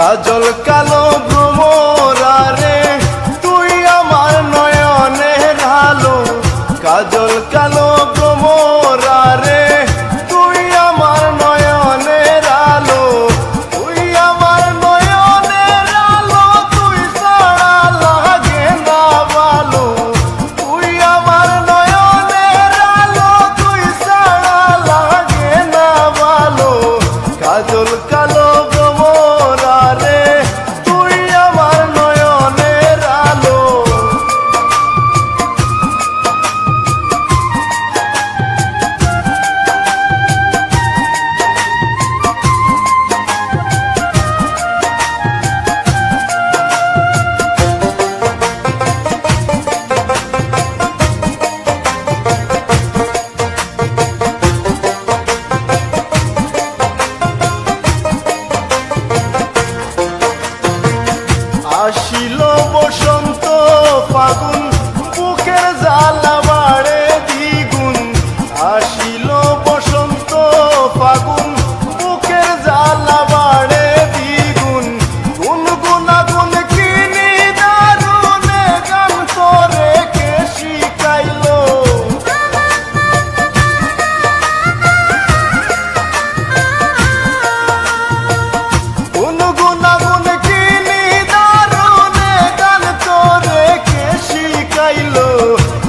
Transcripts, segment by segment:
কাজল কালো ভ্রমরারে তুই আমার নয়নের আলো, কাজল কালো ভ্রমরারে তুই আমার নয়নের আলো, তুই আমার নয়নের আলো, তুই ছাড়া লাগে না ভালো, তুই আমার নয়নের আলো, তুই ছাড়া লাগে না ভালো, কাজল কালো ভ্রমরারে তুই আমার নয়নের আলো। আসিল বসন্ত ফাগুন বুকের জ্বালা বাড়ে দ্বিগুণ, আসিল বসন্ত ফাগুন বুকের জ্বালা বাড়ে দ্বিগুণ, গুনগুনা গুন কিনি দারুণে গান করে কে শিখাইলো, গুনগুনা গুন কিনি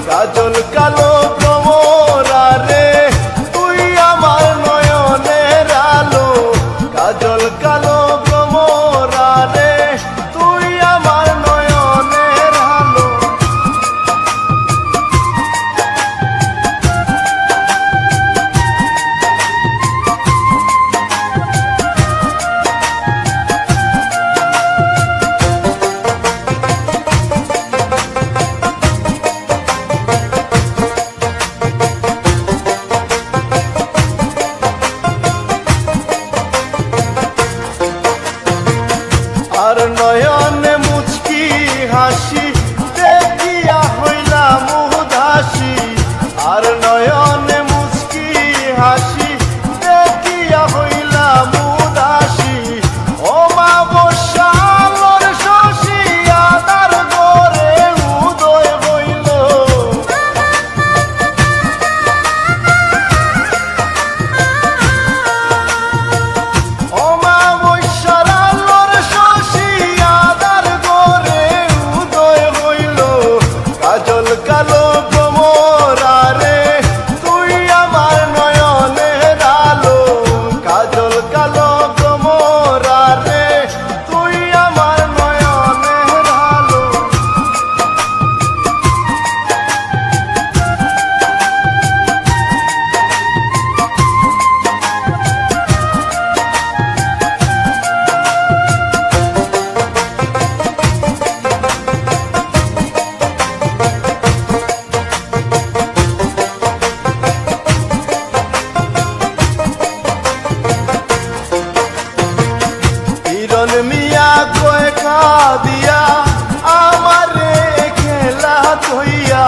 কাজল কালো ভ্রমরারে তুই আমার নয়নের আলো, কাজল কালো ভ্রমরারে তুই আমার নয়নের আলো। আর নয়নে মুচকি হাসি দেখিয়া হইলাম উদাসী, আর নয়নে মুচকি হাসি দেখিয়া হইলাম উদাসী, ও মা বসালোর শশী আদার ঘরে উদয় হইল, ও মা বসালোর শশী আদার ঘরে উদয় হইল, কাজল কালো ভ্রমরারে তুই আমার নয়নের আলো, কাজল কালো ভ্রমরারে তুই আমার নয়নের আলো। হিরণ মিয়া কয় দিয়া আমারে খেলা কইয়া,